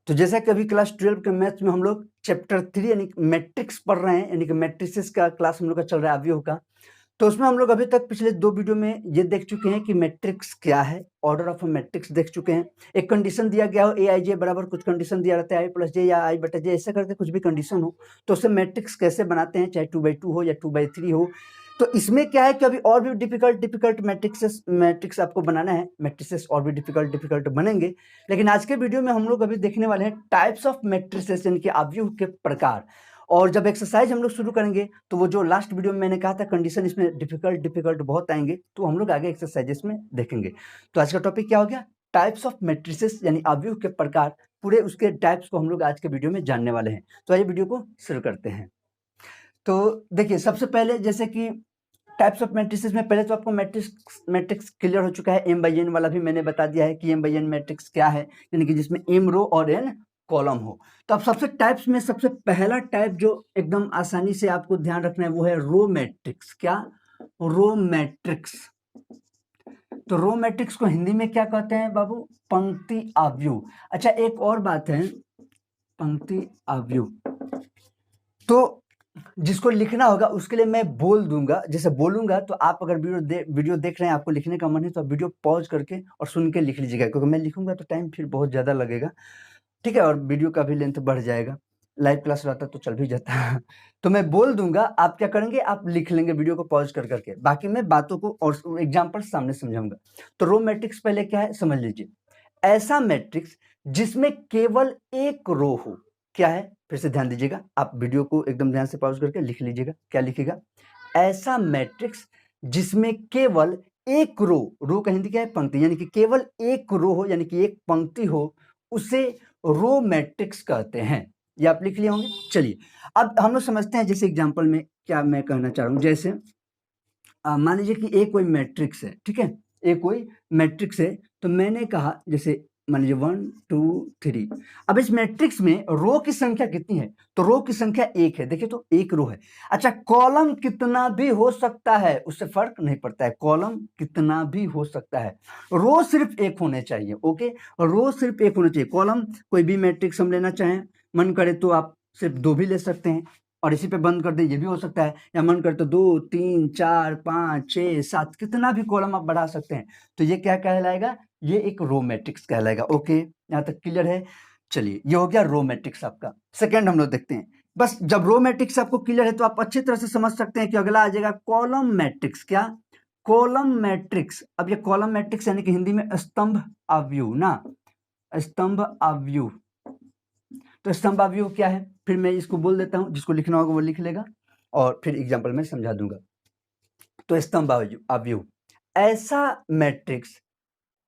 तो जैसा कि अभी क्लास 12 के मैथ्स में हम लोग चैप्टर 3 यानी कि मैट्रिक्स पढ़ रहे हैं, यानी कि मैट्रिसेस का क्लास हम लोग का चल रहा है अवयव का। तो उसमें हम लोग अभी तक पिछले 2 वीडियो में ये देख चुके हैं कि मैट्रिक्स क्या है, ऑर्डर ऑफ अ मैट्रिक्स देख चुके हैं। एक कंडीशन दिया गया हो ai बराबर कुछ कंडीशन दिया रहता है i प्लस जे या i बटा जे, ऐसे करके कुछ भी कंडीशन हो तो उससे मैट्रिक्स कैसे बनाते हैं, चाहे 2/2 हो या 2/3 हो। तो इसमें क्या है कि अभी और भी डिफिकल्ट मैट्रिक्स आपको बनाना है, मैट्रिसेस और भी डिफिकल्ट बनेंगे। लेकिन आज के वीडियो में हम लोग अभी देखने वाले हैं टाइप्स ऑफ मैट्रिसेस, यानी कि अवयव के प्रकार। और जब एक्सरसाइज हम लोग शुरू करेंगे तो वो जो लास्ट वीडियो में मैंने कहा था कंडीशन इसमें डिफिकल्ट बहुत आएंगे, तो हम लोग आगे एक्सरसाइजेस में देखेंगे। तो आज का टॉपिक क्या हो गया, टाइप्स ऑफ मैट्रिसेस यानी अवयव के प्रकार। पूरे उसके टाइप्स को हम लोग आज के वीडियो में जानने वाले हैं। तो आइए वीडियो को शुरू करते हैं। तो देखिए, सबसे पहले जैसे कि टाइप्स ऑफ मैट्रिसेस में पहले तो आपको मैट्रिक्स क्लियर हो चुका है। एम बाई एन वाला भी मैंने बता दिया है कि एम बाई एन मैट्रिक्स क्या है, यानी कि जिसमें एम रो और एन कॉलम हो। तो अब सबसे टाइप्स में सबसे पहला टाइप जो एकदम आसानी से आपको ध्यान रखना है वो है रो मैट्रिक्स। क्या? Row matrix. तो रो मैट्रिक्स को हिंदी में क्या कहते हैं बाबू? पंक्ति अवयव। अच्छा, एक और बात है, पंक्ति अवयव तो जिसको लिखना होगा उसके लिए मैं बोल दूंगा, जैसे बोलूंगा तो आप अगर वीडियो देख रहे हैं, आपको लिखने का मन है तो आप वीडियो पॉज करके और सुन के लिख लीजिएगा, क्योंकि मैं लिखूंगा तो टाइम फिर बहुत ज़्यादा लगेगा, ठीक है, और वीडियो का भी लेंथ बढ़ जाएगा। लाइव क्लास रहता तो चल भी जाता तो मैं बोल दूंगा, आप क्या करेंगे, आप लिख लेंगे वीडियो को पॉज कर करके, बाकी मैं बातों को और एग्जाम्पल सामने समझाऊंगा। तो रो मैट्रिक्स पहले क्या है समझ लीजिए, ऐसा मैट्रिक्स जिसमें केवल एक रो हो। क्या है? फिर से ध्यान दीजिएगा, आप वीडियो को एकदम ध्यान से पॉज करके लिख लीजिएगा। क्या लिखिएगा? ऐसा मैट्रिक्स जिसमें केवल एक रो का हिंदी क्या है? पंक्ति, यानी कि केवल एक रो हो, यानी कि एक पंक्ति हो, उसे रो मैट्रिक्स कहते हैं। ये आप लिख लिए होंगे। चलिए अब हम लोग समझते हैं, जैसे एग्जांपल में क्या मैं कहना चाह रहा हूं। जैसे मान लीजिए कि एक कोई मैट्रिक्स है, ठीक है, एक कोई मैट्रिक्स है। तो मैंने कहा जैसे मान लीजिए 1 2 3। अब इस मैट्रिक्स में रो की संख्या कितनी है? तो रो की संख्या एक है, देखिए तो एक रो है। अच्छा, कॉलम कितना भी हो सकता है, उससे फर्क नहीं पड़ता है, कॉलम कितना भी हो सकता है, रो सिर्फ एक होने चाहिए। ओके, रो सिर्फ एक होना चाहिए। कॉलम कोई भी मैट्रिक्स हम लेना चाहें, मन करे तो आप सिर्फ 2 भी ले सकते हैं और इसी पे बंद कर दे, ये भी हो सकता है, या मन करे तो 2 3 4 5 6 7 कितना भी कॉलम आप बढ़ा सकते हैं। तो ये क्या कहलाएगा? ये एक रो मैट्रिक्स कहलाएगा। ओके, यहाँ तक क्लियर है? चलिए, ये हो गया रो मैट्रिक्स आपका। सेकंड हम लोग देखते हैं। बस जब रो मैट्रिक्स आपको क्लियर है तो आप अच्छी तरह से समझ सकते हैं कि अगला आ जाएगा कॉलम मैट्रिक्स। क्या? Column matrix. अब ये कॉलम मैट्रिक्स यानी कि हिंदी में स्तंभ अवयव ना, स्तंभ अवयव। तो स्तंभ अवयव क्या है, फिर मैं इसको बोल देता हूं, जिसको लिखना होगा वो लिख लेगा और फिर एग्जाम्पल में समझा दूंगा। तो स्तंभ अवयव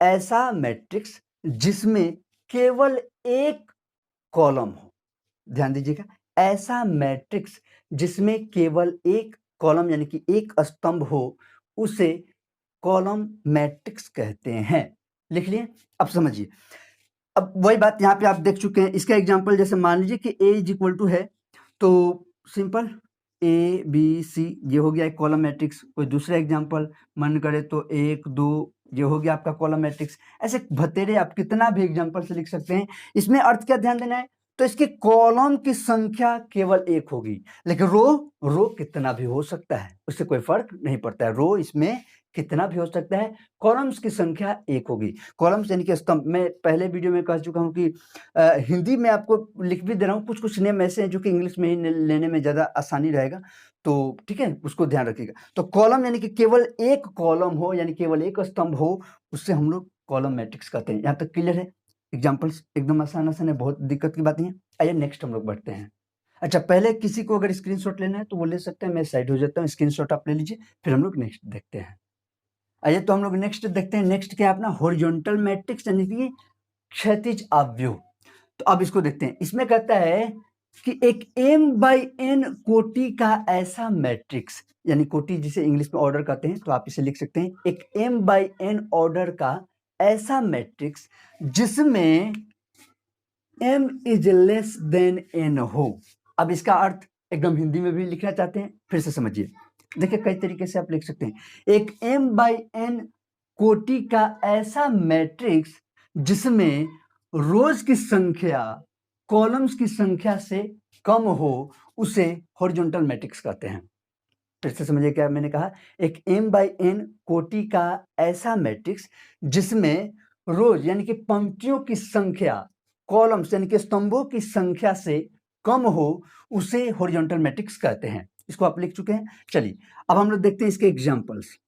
ऐसा मैट्रिक्स जिसमें केवल एक कॉलम हो। ध्यान दीजिएगा, ऐसा मैट्रिक्स जिसमें केवल एक कॉलम यानी कि एक स्तंभ हो, उसे कॉलम मैट्रिक्स कहते हैं। लिख लिए? अब समझिए, अब वही बात यहाँ पे आप देख चुके हैं। इसका एग्जांपल जैसे मान लीजिए कि a इज इक्वल टू है, तो सिंपल ए बी सी, ये हो गया एक कॉलम मैट्रिक्स। कोई दूसरा एग्जांपल मन करे तो 1 2, ये हो गया आपका कॉलम मैट्रिक्स। ऐसे भतेरे आप कितना भी एग्जांपल से लिख सकते हैं। इसमें अर्थ क्या ध्यान देना है, तो इसके कॉलम की संख्या केवल एक होगी, लेकिन रो कितना भी हो सकता है, उससे कोई फर्क नहीं पड़ता है। रो इसमें कितना भी हो सकता है, कॉलम्स की संख्या एक होगी। कॉलम्स यानी कि स्तंभ। मैं पहले वीडियो में कह चुका हूं कि हिंदी में आपको लिख भी दे रहा हूं, कुछ कुछ नेम ऐसे हैं जो कि इंग्लिश में ही लेने में ज़्यादा आसानी रहेगा, तो ठीक है, उसको ध्यान रखिएगा। तो कॉलम यानी कि केवल एक कॉलम हो, यानी केवल एक स्तंभ हो, उससे हम लोग कॉलम मैट्रिक्स कहते हैं। यहाँ तक क्लियर है? एग्जाम्पल्स एकदम आसान आसान है, बहुत दिक्कत की बात नहीं है। आइए नेक्स्ट हम लोग बढ़ते हैं। अच्छा, पहले किसी को अगर स्क्रीनशॉट लेना है तो वो ले सकते हैं, मैं साइड हो जाता हूँ, स्क्रीनशॉट आप ले लीजिए, फिर हम लोग नेक्स्ट देखते हैं। आइए तो हम लोग नेक्स्ट देखते हैं। नेक्स्ट क्या है अपना? हॉरिजॉन्टल मैट्रिक्स यानी कि क्षैतिज अवयव। तो अब इसको देखते हैं। इसमें कहता है कि एक m बाई n कोटि का ऐसा मैट्रिक्स, यानी कोटि जिसे इंग्लिश में ऑर्डर कहते हैं, तो आप इसे लिख सकते हैं एक m बाई n ऑर्डर का ऐसा मैट्रिक्स जिसमें m is less than n हो। अब इसका अर्थ एकदम हिंदी में भी लिखना चाहते हैं, फिर से समझिए। देखिए कई तरीके से आप लिख सकते हैं। एक m बाई n कोटि का ऐसा मैट्रिक्स जिसमें रोज की संख्या कॉलम्स की संख्या से कम हो उसे हॉरिजॉन्टल मैट्रिक्स कहते हैं। फिर से समझिए क्या मैंने कहा, एक m/n कोटि का ऐसा मैट्रिक्स जिसमें रोज यानी कि पंक्तियों की संख्या कॉलम्स यानी कि स्तंभों की संख्या से कम हो उसे हॉरिजॉन्टल मैट्रिक्स कहते हैं। इसको आप लिख चुके हैं। चलिए अब हम लोग देखते हैं इसके एग्जांपल्स।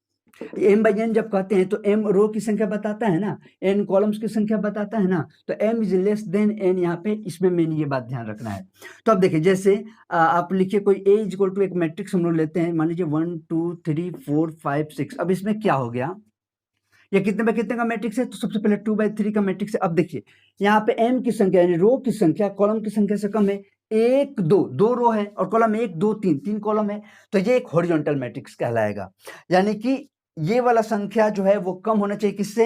m/n जब कहते हैं तो m रो की संख्या बताता है ना, n कॉलम्स की संख्या बताता है ना, तो m is less than n यहाँ पे, इसमें मैंने ये बात ध्यान रखना है। तो अब देखिए जैसे आप लिखिए कोई a इज इक्वल टू एक मैट्रिक्स हम लोग लेते हैं, मान लीजिए 1 2 3 4 5 6। अब इसमें क्या हो गया, ये कितने बाय कितने का मैट्रिक्स है, तो सबसे पहले 2/3 का मैट्रिक्स है। अब देखिए यहाँ पे m की संख्या यानी रो की संख्या कॉलम की संख्या से कम है, 1 2 दो रो है और कॉलम 1 2 3 तीन कॉलम है, तो ये एक हॉरिजॉन्टल मैट्रिक्स कहलाएगा। यानी कि ये वाला संख्या जो है वो कम होना चाहिए किससे,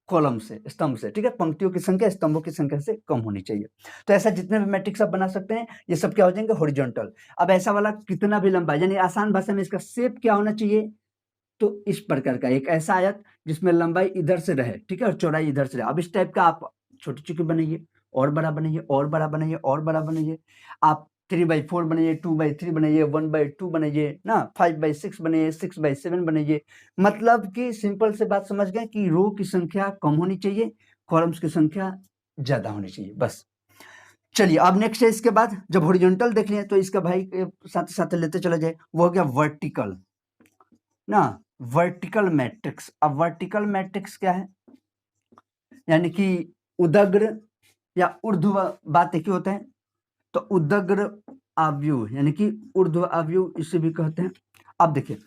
कॉलम से, स्तंभ से, ठीक है। पंक्तियों की संख्या स्तंभों की संख्या से कम होनी चाहिए। तो ऐसा जितने भी मैट्रिक्स आप बना सकते हैं ये सब क्या हो जाएंगे, हॉरिजॉन्टल। अब ऐसा वाला कितना भी लंबा, यानी आसान भाषा में इसका शेप क्या होना चाहिए, तो इस प्रकार का एक ऐसा आयत जिसमें लंबाई इधर से रहे, ठीक है, और चौड़ाई इधर से रहे। अब इस टाइप का आप छोटी छोटी बनाइए, और बड़ा बनाइए, और बड़ा बनाइए, और बड़ा बनाइए। आप 3/4 बनाइए, 2/3 बनाइए, 1/2 बनाइए ना, 5/6 बनाइए, 6/7 बनाइए। मतलब कि सिंपल से बात समझ गए कि रो की संख्या कम होनी चाहिए, कॉलम्स की संख्या ज्यादा होनी चाहिए, बस। चलिए अब नेक्स्ट है, इसके बाद जब हॉरिजॉन्टल देख लिया तो इसका भाई के साथ साथ लेते चला जाए, वो हो गया वर्टिकल ना, वर्टिकल मैट्रिक्स। अब वर्टिकल मैट्रिक्स क्या है, यानी कि उदग्र या ऊर्ध्व बात एक ही होता है, तो उदग्र आव्यूह यानी कि ऊर्ध्व आव्यूह इसे भी कहते हैं। अब देखिए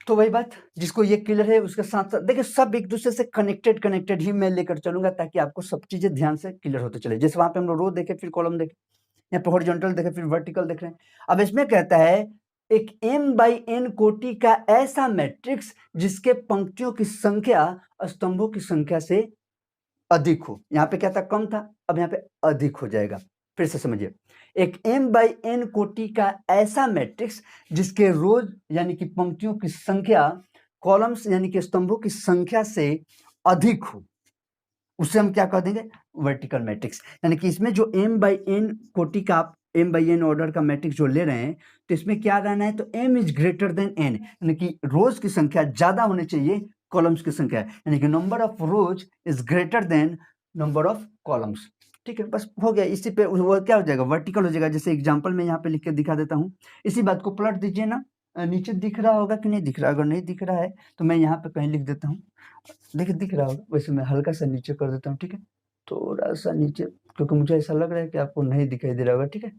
तो वही बात, जिसको ये क्लियर है उसके साथ साथ देखिए सब एक दूसरे से कनेक्टेड ही मैं लेकर चलूंगा ताकि आपको सब चीजें ध्यान से क्लियर होते चले। जैसे वहां पे हम लोग रो देखे, फिर कॉलम देखे, यहाँ पे हॉरिजॉन्टल देखे, फिर वर्टिकल देख रहे हैं। अब इसमें कहता है एक m/n कोटि का ऐसा मैट्रिक्स जिसके पंक्तियों की संख्या स्तंभों की संख्या से अधिक हो। यहाँ पे क्या था, कम था, अब यहाँ पे अधिक हो जाएगा। फिर से समझिए, एक m/n कोटि का ऐसा मैट्रिक्स जिसके रोज यानी कि पंक्तियों की संख्या कॉलम्स यानी कि स्तंभों की संख्या से अधिक हो, उसे हम क्या कह देंगे, वर्टिकल मैट्रिक्स। यानी कि इसमें जो m/n कोटि का आप m/n ऑर्डर का मैट्रिक्स जो ले रहे हैं, तो इसमें क्या रहना है, तो m is greater than n, यानी कि रोज की संख्या ज्यादा होनी चाहिए कॉलम्स की संख्या, यानी कि number of rows is greater than number of columns. ठीक है, बस हो गया। इसी पे वो क्या हो जाएगा, वर्टिकल हो जाएगा। जैसे एग्जांपल में यहाँ पे लिख के दिखा देता हूँ, इसी बात को पलट दीजिए ना, नीचे दिख रहा होगा कि नहीं दिख रहा, अगर नहीं दिख रहा है तो मैं यहाँ पे कहीं लिख देता हूँ। देखिए दिख रहा होगा, वैसे मैं हल्का सा नीचे कर देता हूँ, ठीक है, थोड़ा सा नीचे, क्योंकि मुझे ऐसा लग रहा है कि आपको नहीं दिखाई दे रहा होगा, ठीक है,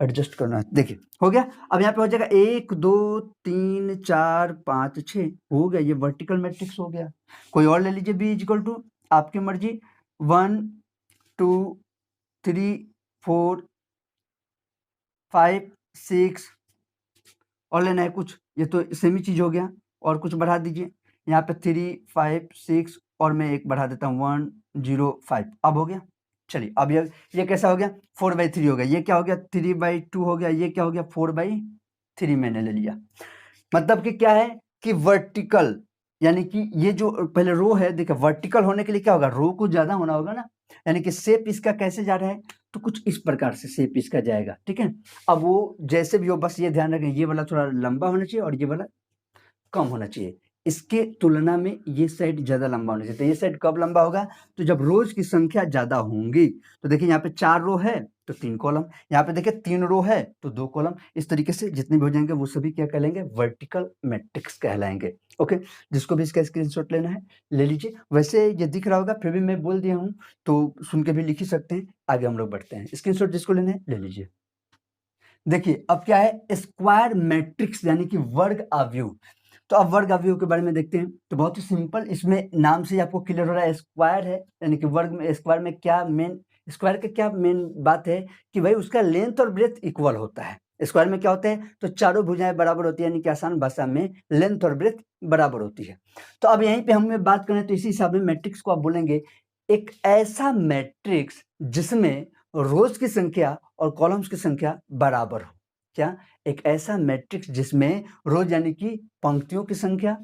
एडजस्ट करना है। देखिए हो गया। अब यहाँ पे हो जाएगा 1 2 3 4 5 6, हो गया, ये वर्टिकल मैट्रिक्स हो गया। कोई और ले लीजिए, b इज इक्वल टू आपकी मर्जी 1 2 3 4 5 6, और लेना है कुछ, ये तो सेमी चीज हो गया, और कुछ बढ़ा दीजिए यहाँ पे 3 5 6, और मैं एक बढ़ा देता हूँ 1 0 5। अब हो गया। चलिए अब ये कैसा हो गया, 4/3 हो गया। ये क्या हो गया, 3/2 हो गया। ये क्या हो गया, 4/3 मैंने ले लिया। मतलब कि क्या है कि वर्टिकल, यानी कि ये जो पहले रो है, देखिए वर्टिकल होने के लिए क्या होगा, रो को ज्यादा होना होगा ना, यानी कि शेप इसका कैसे जा रहा है, तो कुछ इस प्रकार से शेप इसका जाएगा, ठीक है। अब वो जैसे भी हो, बस ये ध्यान रखें, ये वाला थोड़ा लंबा होना चाहिए और ये वाला कम होना चाहिए। इसके तुलना में ये साइड ज्यादा लंबा होना चाहिए। तो ये साइड कब लंबा होगा, तो जब रोज की संख्या ज्यादा होंगी। तो देखिए यहाँ पे 4 रो है तो 3 कॉलम, यहाँ पे देखिए 3 रो है तो 2 कॉलम। इस तरीके से जितने भी हो जाएंगे वो सभी क्या कहलाएंगे, वर्टिकल मैट्रिक्स कहलाएंगे। ओके, जिसको भी इसका स्क्रीनशॉट लेना है ले लीजिए। वैसे ये दिख रहा होगा, फिर भी मैं बोल दिया हूँ तो सुन के भी लिख ही सकते हैं। आगे हम लोग बढ़ते हैं, स्क्रीनशॉट जिसको लेना है ले लीजिए। देखिए अब क्या है, स्क्वायर मैट्रिक्स यानी कि वर्ग आव्यूह। तो अब वर्ग आव्यूह के बारे में देखते हैं। तो बहुत ही सिंपल, इसमें नाम से आपको क्लियर हो रहा है, स्क्वायर है, यानी कि वर्ग में, स्क्वायर में क्या मेन, स्क्वायर का क्या मेन बात है कि भाई उसका लेंथ और ब्रेथ इक्वल होता है। स्क्वायर में क्या होता है, तो चारों भुजाएं बराबर होती है, यानी कि आसान भाषा में लेंथ और ब्रेथ बराबर होती है। तो अब यहीं पे हमें बात करें तो इसी हिसाब में मैट्रिक्स को आप बोलेंगे एक ऐसा मैट्रिक्स जिसमें रोज की संख्या और कॉलम्स की संख्या बराबर हो। क्या, एक ऐसा मैट्रिक्स जिसमें रोज यानी कि पंक्तियों की संख्या,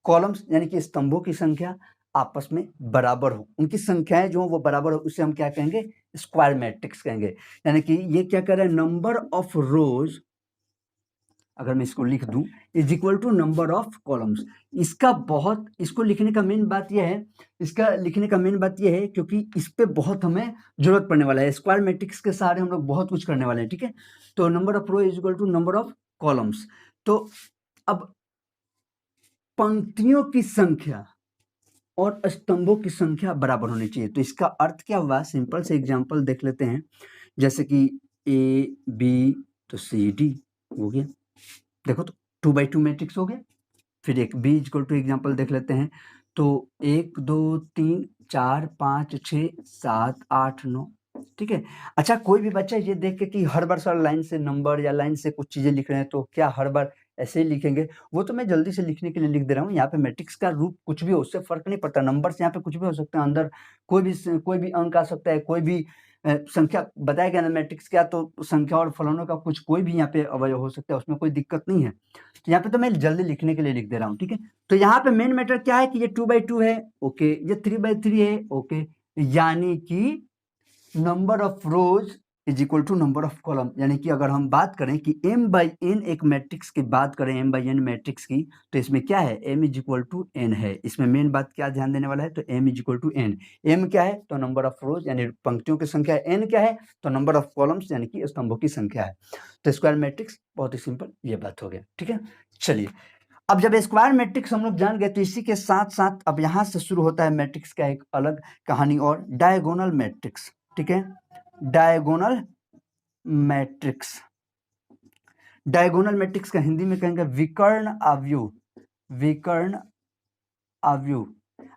कॉलम्स यानी कि स्तंभों की संख्या आपस में बराबर हो, उनकी संख्याएं जो वो बराबर हो, उसे हम क्या कहेंगे, स्क्वायर मैट्रिक्स कहेंगे। यानी कि ये क्या कर रहा है, नंबर ऑफ रोज, अगर मैं इसको लिख दूं, is equal to number of columns. इसको लिखने का मेन बात यह है, क्योंकि इस पे बहुत हमें जरूरत पड़ने वाला है। स्क्वायर मैट्रिक्स के सहारे हम लोग बहुत कुछ करने वाले हैं, ठीक है। तो number of row is equal to number of columns. तो अब पंक्तियों की संख्या और स्तंभों की संख्या बराबर होनी चाहिए। तो इसका अर्थ क्या हुआ, सिंपल से एग्जांपल देख लेते हैं। जैसे कि ए बी, तो सी डी हो गया, देखो तो 2x2 मैट्रिक्स हो गया। फिर एक बी इक्वल टू एग्जाम्पल देख लेते हैं। तो 1 2 3 4 5 6 7 8 9, ठीक है। अच्छा, कोई भी बच्चा ये देख के कि हर बार सर लाइन से नंबर या लाइन से कुछ चीजें लिख रहे हैं, तो क्या हर बार ऐसे ही लिखेंगे? वो तो मैं जल्दी से लिखने के लिए लिख दे रहा हूँ। यहाँ पे मैट्रिक्स का रूप कुछ भी हो, उससे फर्क नहीं पड़ता। नंबर से यहाँ पे कुछ भी हो सकता है, अंदर कोई भी अंक आ सकता है, कोई भी संख्या बताया गया ना मैट्रिक्स क्या, तो संख्या और फलानों का कोई भी यहाँ पे अवयव हो सकता है, उसमें कोई दिक्कत नहीं है। तो यहाँ पे तो मैं जल्दी लिखने के लिए लिख दे रहा हूँ, ठीक है। तो यहाँ पे मेन मैटर क्या है कि ये 2x2 है, ओके, ये 3x3 है, ओके, यानी कि number of rows is equal to number of column. यानी कि अगर हम बात करें कि m/n एक मैट्रिक्स की बात करें, m/n मैट्रिक्स की, तो इसमें क्या है, m is equal to n है। इसमें मेन बात क्या ध्यान देने वाला है, तो m is equal to n। m क्या है, तो नंबर ऑफ रोज यानी पंक्तियों की संख्या है। n क्या है, तो नंबर ऑफ कॉलम्स यानी कि स्तंभों की संख्या है। तो स्क्वायर मैट्रिक्स बहुत ही सिंपल, ये बात हो गया, ठीक है। चलिए, अब जब स्क्वायर मैट्रिक्स हम लोग जान गए, तो इसी के साथ साथ अब यहां से शुरू होता है मैट्रिक्स का एक अलग कहानी, और डायगोनल मैट्रिक्स, ठीक है। डायगोनल मैट्रिक्स, डायगोनल मैट्रिक्स का हिंदी में कहेंगे विकर्ण अवयव, विकर्ण अवयव।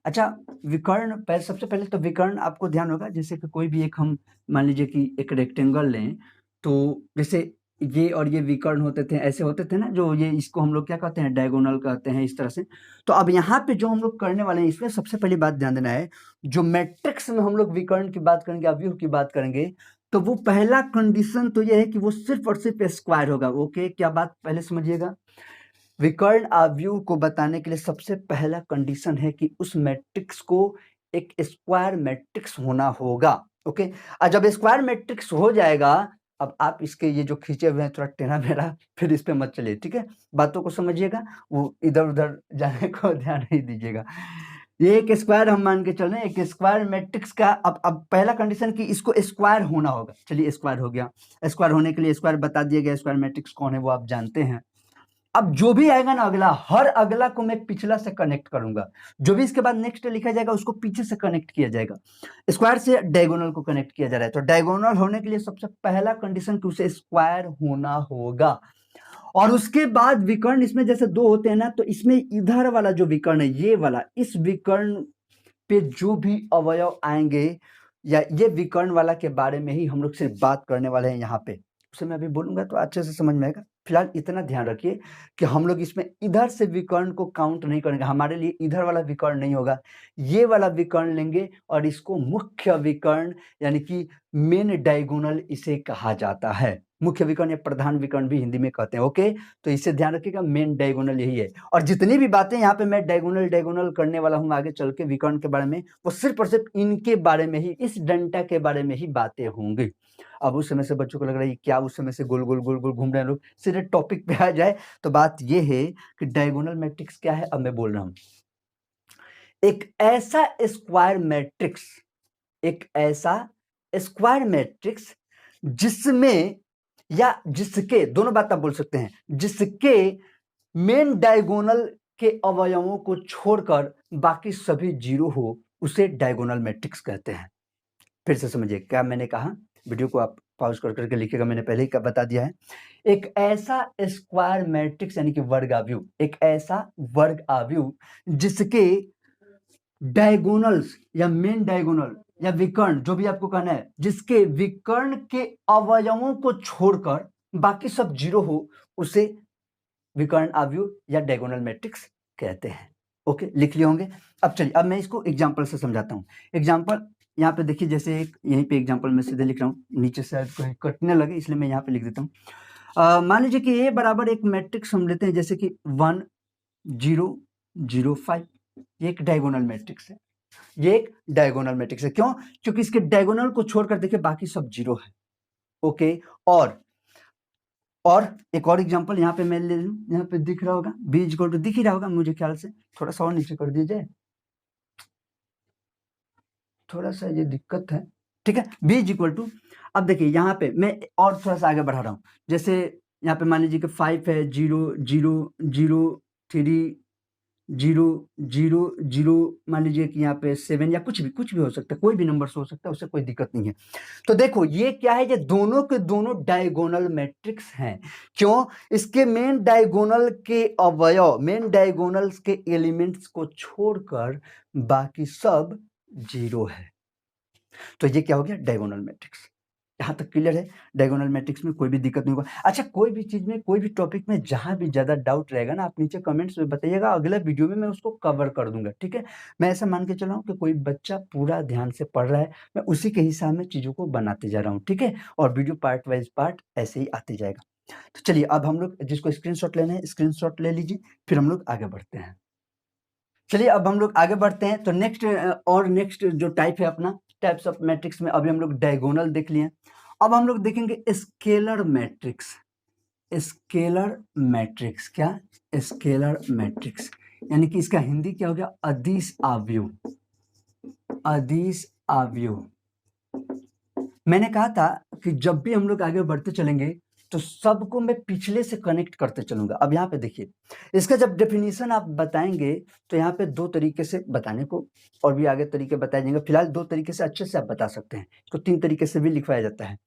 अच्छा, विकर्ण सबसे पहले तो विकर्ण आपको ध्यान होगा, जैसे कि कोई भी एक हम मान लीजिए कि एक रेक्टेंगल लें, तो जैसे ये और ये विकर्ण होते थे, ऐसे होते थे ना, जो ये इसको हम लोग क्या कहते हैं, डायगोनल कहते हैं, इस तरह से। तो अब यहाँ पे जो हम लोग करने वाले हैं, इसमें सबसे पहली बात ध्यान देना है, जो मैट्रिक्स में हम लोग विकर्ण की बात करेंगे, अवयव की बात करेंगे, तो वो पहला कंडीशन तो ये है कि वो सिर्फ और सिर्फ स्क्वायर होगा। ओके, क्या बात पहले समझिएगा, विकर्ण अवयव को बताने के लिए सबसे पहला कंडीशन है कि उस मैट्रिक्स को एक स्क्वायर मैट्रिक्स होना होगा। ओके, और जब स्क्वायर मैट्रिक्स हो जाएगा, अब आप इसके ये जो खींचे हुए हैं थोड़ा टेढ़ा मेढ़ा, फिर इस पे मत चलिए, ठीक है, बातों को समझिएगा, वो इधर उधर जाने को ध्यान नहीं दीजिएगा। ये एक स्क्वायर हम मान के चल रहे हैं, एक स्क्वायर मैट्रिक्स का अब पहला कंडीशन कि इसको स्क्वायर होना होगा। चलिए, स्क्वायर हो गया, स्क्वायर होने के लिए स्क्वायर बता दिया गया, स्क्वायर मैट्रिक्स कौन है वो आप जानते हैं। अब जो भी आएगा ना अगला, हर अगला को मैं पिछला से कनेक्ट करूंगा, जो भी इसके बाद नेक्स्ट लिखा जाएगा उसको पीछे से कनेक्ट किया जाएगा। स्क्वायर से डायगोनल को कनेक्ट किया जा रहा है, तो डायगोनल होने के लिए सबसे पहला कंडीशन कि उसे स्क्वायर होना होगा। और उसके बाद विकर्ण, इसमें जैसे दो होते हैं ना, तो इसमें इधर वाला जो विकर्ण है, ये वाला, इस विकर्ण पे जो भी अवयव आएंगे, या ये विकर्ण वाला के बारे में ही हम लोग सिर्फ बात करने वाले हैं यहाँ पे, उसे मैं अभी बोलूंगा तो अच्छे से समझ में आएगा। फिलहाल इतना ध्यान रखिए कि हम लोग इसमें इधर से विकर्ण को काउंट नहीं करेंगे, हमारे लिए इधर वाला विकर्ण नहीं होगा, ये वाला विकर्ण लेंगे और इसको मुख्य विकर्ण यानी कि मेन डायगोनल इसे कहा जाता है। मुख्य विकर्ण या प्रधान विकर्ण भी हिंदी में कहते हैं। ओके, तो इसे ध्यान रखिएगा, मेन डायगोनल यही है। और जितनी भी बातें यहाँ पे मैं डायगोनल करने वाला हूँ आगे चल के विकर्ण के बारे में, वो सिर्फ और सिर्फ इनके बारे में ही, इस डंटा के बारे में ही बातें होंगी। अब उस समय से बच्चों को लग रहा है क्या उस समय से गोल गोल गोल गोल घूम रहे हैं लोग, सीधे टॉपिक पे आ जाए। तो बात ये है कि डायगोनल मैट्रिक्स क्या है, अब मैं बोल रहा हूं, एक ऐसा स्क्वायर मैट्रिक्स, एक ऐसा स्क्वायर मैट्रिक्स जिसमें या जिसके, दोनों बात आप बोल सकते हैं, जिसके मेन डायगोनल के अवयवों को छोड़कर बाकी सभी जीरो हो, उसे डायगोनल मैट्रिक्स कहते हैं। फिर से समझिए क्या मैंने कहा, वीडियो को आप पॉज कर करके लिखिएगा, मैंने पहले ही बता दिया है। एक ऐसा स्क्वायर मैट्रिक्स यानी कि वर्ग आव्यूह, एक ऐसा वर्ग आव्यूह जिसके डायगोनल्स या मेन डायगोनल या विकर्ण, जो भी आपको कहना है, जिसके विकर्ण के अवयवों को छोड़कर बाकी सब जीरो हो, उसे विकर्ण आव्यूह या डायगोनल मैट्रिक्स कहते हैं। ओके, लिख लिए होंगे। अब चलिए, अब मैं इसको एग्जांपल से समझाता हूं। एग्जांपल यहाँ पे देखिए, जैसे एक यहीं पे एग्जांपल मैं सीधे लिख रहा हूँ, नीचे से कहीं कटने लगे इसलिए मैं यहाँ पे लिख देता हूँ। मान लीजिए कि ए बराबर एक मैट्रिक्स हम लेते हैं, जैसे कि 1 0 0 5, ये एक डायगोनल मैट्रिक्स है। ये एक डायगोनल मैट्रिक्स है। क्यों? क्योंकि इसके डायगोनल को छोड़कर देखिए बाकी सब जीरो है। ओके, और एक और एग्जांपल यहाँ पे मैं ले लूं, यहाँ पे दिख रहा होगा b इक्वल टू, दिख ही रहा होगा मुझे ख्याल से, थोड़ा सा और नीचे कर दीजिए, थोड़ा सा ये दिक्कत है, ठीक है। b इक्वल टू, अब देखिए यहाँ पे मैं और थोड़ा सा आगे बढ़ा रहा हूँ, जैसे यहाँ पे मान लीजिए कि 5 है, 0 0 0 3 0 0 0, मान लीजिए कि यहाँ पे 7 या कुछ भी हो सकता है, कोई भी नंबर हो सकता है, उससे कोई दिक्कत नहीं है। तो देखो ये क्या है, ये दोनों के दोनों डायगोनल मैट्रिक्स हैं। क्यों? इसके मेन डायगोनल के अवयव, मेन डायगोनल्स के एलिमेंट्स को छोड़कर बाकी सब जीरो है। तो ये क्या हो गया, डायगोनल मैट्रिक्स। यहाँ तक क्लियर है? डायगोनल मैट्रिक्स में कोई भी दिक्कत नहीं होगा। अच्छा, कोई भी चीज में, कोई भी टॉपिक में जहां भी ज्यादा डाउट रहेगा ना, आप नीचे कमेंट्स में बताइएगा, अगले वीडियो में मैं उसको कवर कर दूंगा, ठीक है। मैं ऐसा मान के चला हूँ कि कोई बच्चा पूरा ध्यान से पढ़ रहा है, मैं उसी के हिसाब में चीजों को बनाते जा रहा हूँ, ठीक है। और वीडियो पार्ट वाइज पार्ट ऐसे ही आते जाएगा। तो चलिए, अब हम लोग जिसको स्क्रीनशॉट लेना है स्क्रीनशॉट ले लीजिए, फिर हम लोग आगे बढ़ते हैं। चलिए अब हम लोग आगे बढ़ते हैं। तो नेक्स्ट जो टाइप है अपना, टाइप्स ऑफ मैट्रिक्स में अभी हम लोग डायगोनल देख लिए। अब हम लोग देखेंगे स्केलर मैट्रिक्स। स्केलर मैट्रिक्स, क्या? स्केलर मैट्रिक्स यानी कि इसका हिंदी क्या हो गया, अदिश आव्यूह। अदिश आव्यूह। मैंने कहा था कि जब भी हम लोग आगे बढ़ते चलेंगे तो सबको मैं पिछले से कनेक्ट करते चलूंगा। अब यहाँ पे देखिए, इसका जब डेफिनेशन आप बताएंगे तो यहाँ पे दो तरीके से बताने को, और भी आगे तरीके बताए जाएंगे। फिलहाल दो तरीके से अच्छे से आप बता सकते हैं, इसको तीन तरीके से भी लिखवाया जाता है,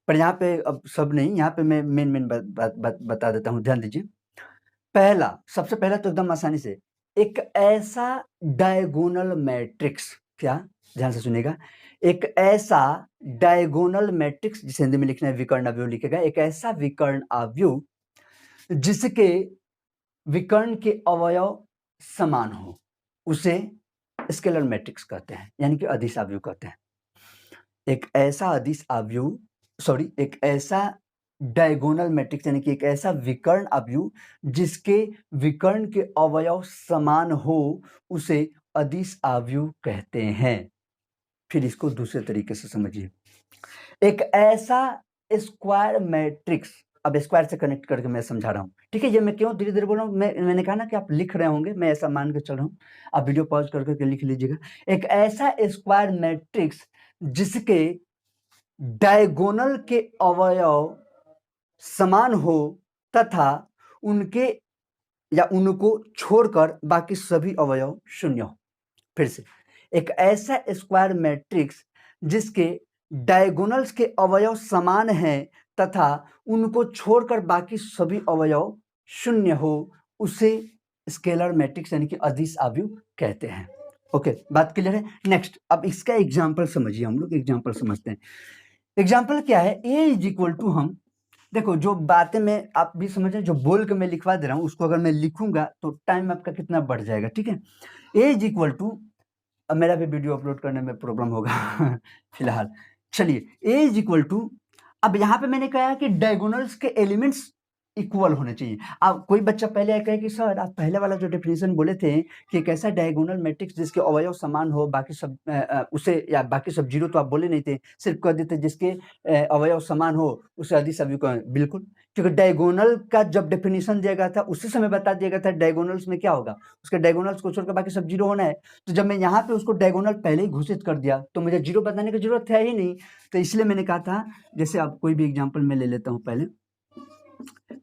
पर यहाँ पे अब सब नहीं, यहाँ पे मैं मेन बता देता हूँ, ध्यान दीजिए। पहला, सबसे पहला तो एकदम आसानी से, एक ऐसा डायगोनल मैट्रिक्स, क्या? ध्यान से सुनिएगा, एक ऐसा डायगोनल मैट्रिक्स, जिसे हिंदी में लिखना है विकर्ण अवयव लिखेगा, एक ऐसा विकर्ण अवयव जिसके विकर्ण के अवयव समान हो, उसे स्केलर मैट्रिक्स कहते हैं, यानी कि अदिश अवयव कहते हैं। एक ऐसा अदिश अवयव, सॉरी, एक ऐसा डायगोनल मैट्रिक्स यानी कि एक ऐसा विकर्ण अवयव जिसके विकर्ण के अवयव समान हो, उसे अदिश अवयव कहते हैं। फिर इसको दूसरे तरीके से समझिए, एक ऐसा स्क्वायर मैट्रिक्स, अब स्क्वायर से कनेक्ट करके मैं समझा रहा हूं, ठीक है। ये मैं क्यों धीरे धीरे बोल रहा हूं, मैंने कहा ना कि आप लिख रहे होंगे, मैं ऐसा मान के चल रहा हूं, आप वीडियो पॉज करके लिख लीजिएगा। एक ऐसा स्क्वायर मैट्रिक्स जिसके डायगोनल के अवयव समान हो तथा उनके या उनको छोड़कर बाकी सभी अवयव शून्य हो। फिर से, एक ऐसा स्क्वायर मैट्रिक्स जिसके डायगोनल्स के अवयव समान हैं तथा उनको छोड़कर बाकी सभी अवयव शून्य हो, उसे स्केलर मैट्रिक्स यानी कि अदिश अवयव कहते हैं। ओके, बात क्लियर है? नेक्स्ट, अब इसका एग्जांपल समझिए, हम लोग एग्जांपल समझते हैं। एग्जांपल क्या है, a इज इक्वल टू, हम देखो जो बातें मैं, आप भी समझ रहे, जो बोल के मैं लिखवा दे रहा हूं, उसको अगर मैं लिखूंगा तो टाइम आपका कितना बढ़ जाएगा, ठीक है। a इज इक्वल टू, अब मेरा भी वीडियो अपलोड करने में प्रॉब्लम होगा फिलहाल। चलिए, a इज इक्वल टू, अब यहाँ पे मैंने कहा कि डायगोनल्स के एलिमेंट्स इक्वल होने चाहिए। अब कोई बच्चा पहले कहे कि सर आप पहले वाला जो डेफिनेशन बोले थे कि एक ऐसा डायगोनल मैट्रिक्स जिसके अवयव समान हो, बाकी सब उसे, या बाकी सब जीरो, तो आप बोले नहीं थे, सिर्फ कह देते जिसके अवयव समान हो उसे अदिश अवयव कहें। बिल्कुल, क्योंकि डायगोनल का जब डेफिनेशन दिया गया था उसी समय बता दिया गया था डायगोनल्स में क्या होगा, उसके डायगोनल्स को छोड़कर बाकी सब जीरो होना है। तो जब मैं यहाँ पे उसको डायगोनल पहले ही घोषित कर दिया तो मुझे जीरो बताने की जरूरत है ही नहीं। तो इसलिए मैंने कहा था, जैसे अब कोई भी एग्जाम्पल मैं ले लेता हूँ, पहले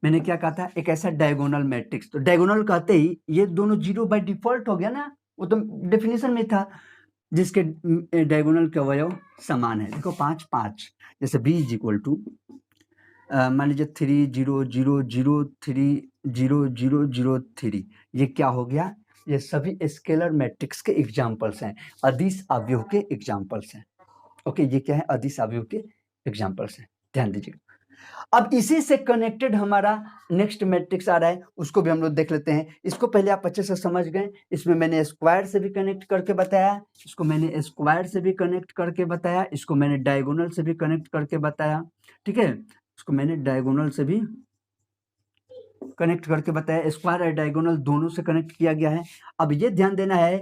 मैंने क्या कहा था, एक ऐसा डायगोनल मैट्रिक्स, तो डायगोनल कहते ही ये दोनों जीरो बाय डिफॉल्ट हो गया ना, वो तो डेफिनेशन में था, जिसके डायगोनल के अवयव समान है। देखो 5 5, जैसे b इज इक्वल टू, मान लीजिए 3 0 0 0 3 0 0 0 3, ये क्या हो गया, ये सभी स्केलर मैट्रिक्स के एग्जाम्पल्स हैं, अदिश अवयव के एग्जाम्पल्स हैं। ओके, ये क्या है, अदिश अवयव के एग्जाम्पल्स हैं, ध्यान दीजिएगा। अब इसी से कनेक्टेड हमारा नेक्स्ट मैट्रिक्स आ रहा है, उसको भी हम लोग देख लेते हैं। इसको पहले आप अच्छे से समझ गए, इसमें मैंने स्क्वायर से भी कनेक्ट करके बताया, इसको मैंने स्क्वायर से भी कनेक्ट करके बताया, इसको मैंने डायगोनल से भी कनेक्ट करके बताया, ठीक है। इसको मैंने डायगोनल से भी कनेक्ट करके बताया, स्क्वायर और डायगोनल दोनों से कनेक्ट किया गया है। अब ये ध्यान देना है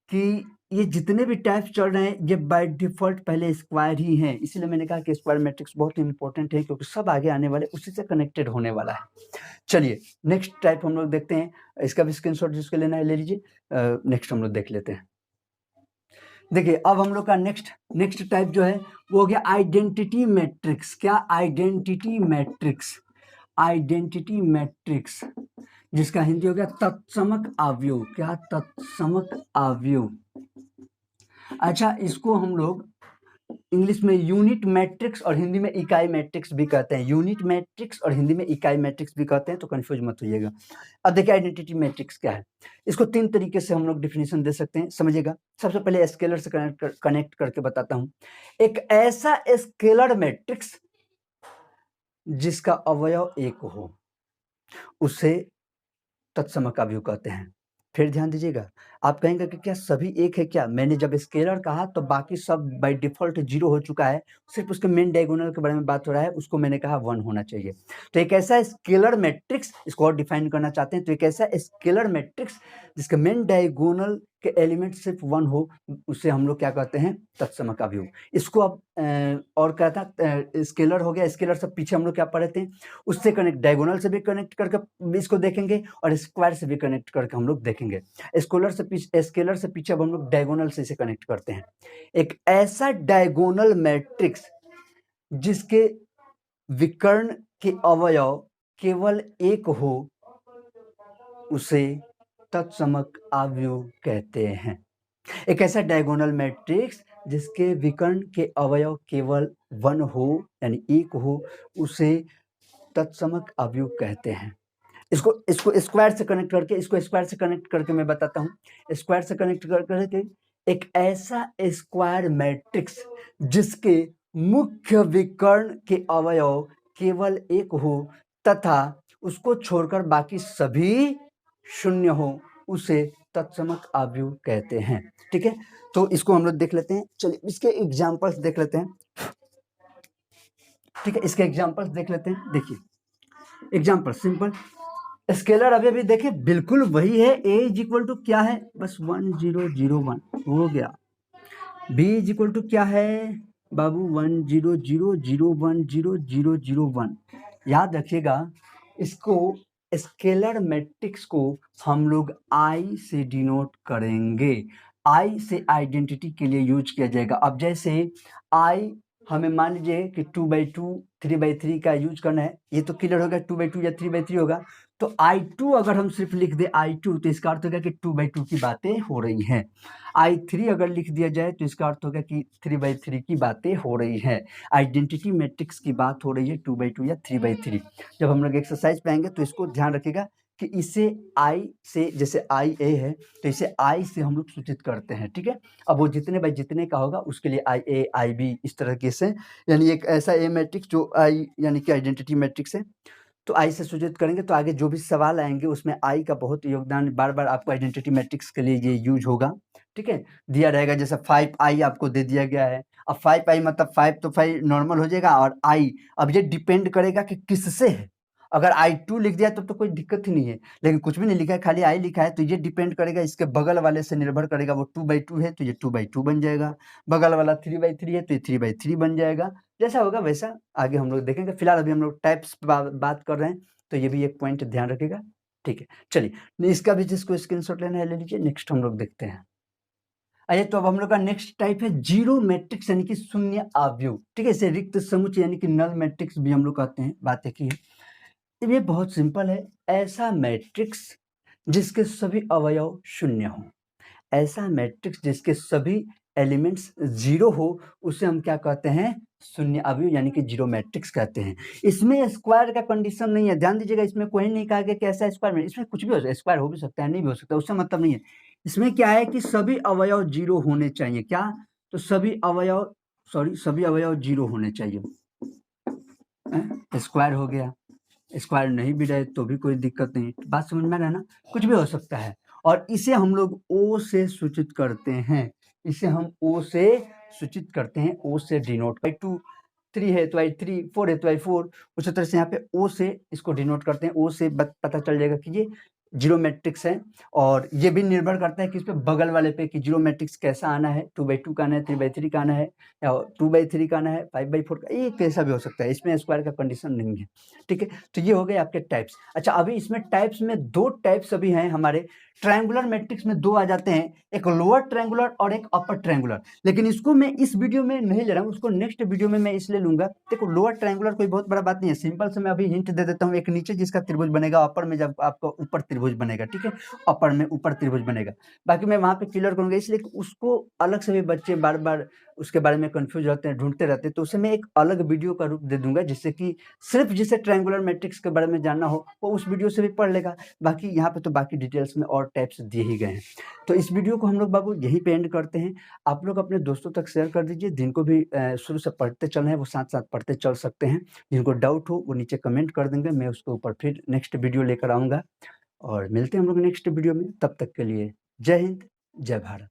कि ये जितने भी टाइप चल रहे हैं ये बाय डिफॉल्ट पहले स्क्वायर ही हैं, इसीलिए मैंने कहा कि स्क्वायर मैट्रिक्स बहुत इंपॉर्टेंट है क्योंकि सब आगे आने वाले उसी से कनेक्टेड होने वाला है। चलिए नेक्स्ट टाइप हम लोग देखते हैं, इसका भी स्क्रीनशॉट जिसको लेना है ले लीजिए। नेक्स्ट हम लोग देख लेते हैं। देखिए अब हम लोग का नेक्स्ट टाइप जो है वो हो गया आइडेंटिटी मैट्रिक्स। क्या? Identity matrix. आइडेंटिटी मैट्रिक्स जिसका हिंदी हो गया तत्समक अवयव। क्या? तत्समक अवयव। अच्छा, इसको हम लोग इंग्लिश में यूनिट मैट्रिक्स और हिंदी में इकाई मैट्रिक्स भी कहते हैं। यूनिट मैट्रिक्स और हिंदी में इकाई मैट्रिक्स भी कहते हैं, तो कंफ्यूज मत होइएगा। अब देखिए आइडेंटिटी मैट्रिक्स क्या है। इसको 3 तरीके से हम लोग डिफिनेशन दे सकते हैं, समझिएगा। सबसे पहले स्केलर से कनेक्ट करके बताता हूँ। एक ऐसा स्केलर मैट्रिक्स जिसका अवयव एक हो उसे तत्समक अवयव कहते हैं। फिर ध्यान दीजिएगा, आप कहेंगे कि क्या सभी एक है क्या? मैंने जब स्केलर कहा तो बाकी सब बाय डिफॉल्ट 0 हो चुका है, सिर्फ उसके मेन डायगोनल के बारे में बात हो रहा है, उसको मैंने कहा 1 होना चाहिए। तो एक ऐसा स्केलर मैट्रिक्स, इसको और डिफाइन करना चाहते हैं, तो एक ऐसा स्केलर मैट्रिक्स जिसके मेन डायगोनल के एलिमेंट सिर्फ 1 हो, उसे हम लोग क्या कहते हैं? तत्समक अवयव। इसको अब और क्या था, स्केलर हो गया। स्केलर से पीछे हम लोग क्या पढ़े थे, उससे कनेक्ट, डायगोनल से भी कनेक्ट करके इसको देखेंगे और स्क्वायर से भी कनेक्ट करके हम लोग देखेंगे। स्केलर से पीछे अब हम लोग डायगोनल से इसे कनेक्ट करते हैं। एक ऐसा डायगोनल मैट्रिक्स जिसके विकर्ण के अवयव केवल एक हो उसे तत्समक अवयव कहते हैं। एक ऐसा डायगोनल मैट्रिक्स जिसके विकर्ण के अवयव केवल 1 हो यानी एक हो उसे तत्समक अवयव कहते हैं। इसको स्क्वायर से कनेक्ट करके मैं बताता हूँ। स्क्वायर से कनेक्ट करके एक ऐसा स्क्वायर मैट्रिक्स जिसके मुख्य विकर्ण के अवयव केवल एक हो तथा उसको छोड़कर बाकी सभी शून्य हो उसे तत्समक अवयव कहते हैं। ठीक है, तो इसको हम लोग देख लेते हैं। चलिए इसके एग्जांपल्स देख लेते हैं। ठीक है, इसके एग्जांपल्स देख लेते हैं। देखिए एग्जांपल सिंपल स्केलर अभी भी देखिए बिल्कुल वही है। a इज इक्वल टू क्या है, बस 1 0 0 1 हो गया। b इज इक्वल टू क्या है बाबू, 1 0 0 0 1 0 0 0 1। याद रखिएगा, इसको स्केलर मैट्रिक्स को हम लोग i से डिनोट करेंगे। i से आइडेंटिटी के लिए यूज किया जाएगा। अब जैसे i हमें मान लीजिए कि 2/2 3/3 का यूज करना है, ये तो क्लियर होगा 2/2 या 3/3 होगा। तो I2 अगर हम सिर्फ लिख दे I2 तो इसका अर्थ होगा कि 2/2 की बातें हो रही हैं। I3 अगर लिख दिया जाए तो इसका अर्थ होगा कि 3/3 की बातें हो रही हैं। आइडेंटिटी मैट्रिक्स की बात हो रही है 2/2 या 3/3। जब हम लोग एक्सरसाइज पे आएंगे तो इसको ध्यान रखिएगा कि इसे I से, जैसे IA है तो इसे I से हम लोग सूचित करते हैं। ठीक है, अब वो जितने बाई जितने का होगा उसके लिए IA IB इस तरह से, यानी एक ऐसा A मैट्रिक्स जो I यानी कि आइडेंटिटी मैट्रिक्स है तो आई से सूचित करेंगे। तो आगे जो भी सवाल आएंगे उसमें आई का बहुत योगदान बार बार आपको आइडेंटिटी मैट्रिक्स के लिए ये यूज होगा। ठीक है, दिया रहेगा जैसे 5i आपको दे दिया गया है। अब 5i मतलब 5 तो 5 नॉर्मल हो जाएगा और आई, अब ये डिपेंड करेगा कि किससे है। अगर I2 लिख दिया तब तो कोई दिक्कत ही नहीं है, लेकिन कुछ भी नहीं लिखा है खाली आई लिखा है तो ये डिपेंड करेगा, इसके बगल वाले से निर्भर करेगा। वो 2/2 है तो ये 2/2 बन जाएगा, बगल वाला 3/3 है तो ये 3/3 बन जाएगा। जैसा होगा वैसा आगे हम लोग देखेंगे। फिलहाल अभी हम लोग टाइप्स बात कर रहे हैं तो ये भी एक पॉइंट ध्यान रखिएगा। ठीक है, चलिए इसका भी जिसको स्क्रीनशॉट लेना है ले लीजिए। नेक्स्ट हम लोग देखते हैं। आइए तो अब हम लोग का नेक्स्ट टाइप है जीरो मैट्रिक्स यानी कि शून्य अवयव। ठीक है, इसे रिक्त समुच्चय यानी कि नल मैट्रिक्स भी हम लोग कहते हैं, बातें की है। ये बहुत सिंपल है, ऐसा मैट्रिक्स जिसके सभी अवयव शून्य हो। ऐसा मैट्रिक्स जिसके सभी एलिमेंट्स 0 हो उसे हम क्या कहते हैं, शून्य अवयव यानी कि जीरो मैट्रिक्स कहते हैं। इसमें स्क्वायर का कंडीशन नहीं है, ध्यान दीजिएगा। इसमें कोई नहीं कहा गया कि ऐसा स्क्वायर में, इसमें कुछ भी हो सकता है, स्क्वायर हो भी सकता है नहीं भी हो सकता, उससे मतलब नहीं है। इसमें क्या है कि सभी अवयव 0 होने चाहिए। क्या? तो सभी अवयव 0 होने चाहिए। स्क्वायर हो गया, स्क्वायर नहीं भी रहे तो भी कोई दिक्कत नहीं, बात समझ में आ रहा है ना, कुछ भी हो सकता है। और इसे हम लोग ओ से सूचित करते हैं, इसे हम ओ से सूचित करते हैं, ओ से डिनोट। I2 3 है तो I3, 4 है तो I4, उसी तरह से यहाँ पे ओ से इसको डिनोट करते हैं। ओ से पता चल जाएगा कि ये जीरो मैट्रिक्स है, और ये भी निर्भर करता है कि इस पे बगल वाले पे कि जीरो मैट्रिक्स कैसा आना है, 2/2 का आना है, 3/3 का आना है, या 2/3 का आना है, 5/4 का, ये कैसा भी हो सकता है, इसमें स्क्वायर का कंडीशन नहीं है। ठीक है, तो ये हो गए आपके टाइप्स। अच्छा, अभी इसमें टाइप्स में 2 टाइप्स अभी हैं हमारे। ट्रायंगुलर मैट्रिक्स में 2 आ जाते हैं, एक लोअर ट्रायंगुलर और एक अपर ट्रायंगुलर, लेकिन इसको मैं इस वीडियो में नहीं ले रहा हूँ, उसको नेक्स्ट वीडियो में मैं इसलिए लूंगा। देखो, लोअर ट्रायंगुलर कोई बहुत बड़ा बात नहीं है, सिंपल से मैं अभी हिंट दे देता हूँ। एक नीचे जिसका त्रिभुज बनेगा, अपर में जब आपका ऊपर त्रिभुज बनेगा, ठीक है, अपर में ऊपर त्रिभुज बनेगा। बाकी मैं वहां पे क्लियर करूंगा, इसलिए कि उसको अलग से भी बच्चे बार बार उसके बारे में कंफ्यूज रहते हैं, ढूंढते रहते हैं, तो उसे मैं एक अलग वीडियो का रूप दे दूंगा, जिससे कि सिर्फ जिसे ट्रायंगुलर मैट्रिक्स के बारे में जानना हो वो उस वीडियो से भी पढ़ लेगा। बाकी यहाँ पे तो बाकी डिटेल्स में और टाइप्स दिए ही गए हैं। तो इस वीडियो को हम लोग बाबू यहीं पे एंड करते हैं। आप लोग अपने दोस्तों तक शेयर कर दीजिए, जिनको भी शुरू से पढ़ते चल रहे हैं वो साथ साथ पढ़ते चल सकते हैं। जिनको डाउट हो वो नीचे कमेंट कर देंगे, मैं उसके ऊपर फिर नेक्स्ट वीडियो लेकर आऊँगा। और मिलते हैं हम लोग नेक्स्ट वीडियो में, तब तक के लिए जय हिंद, जय भारत।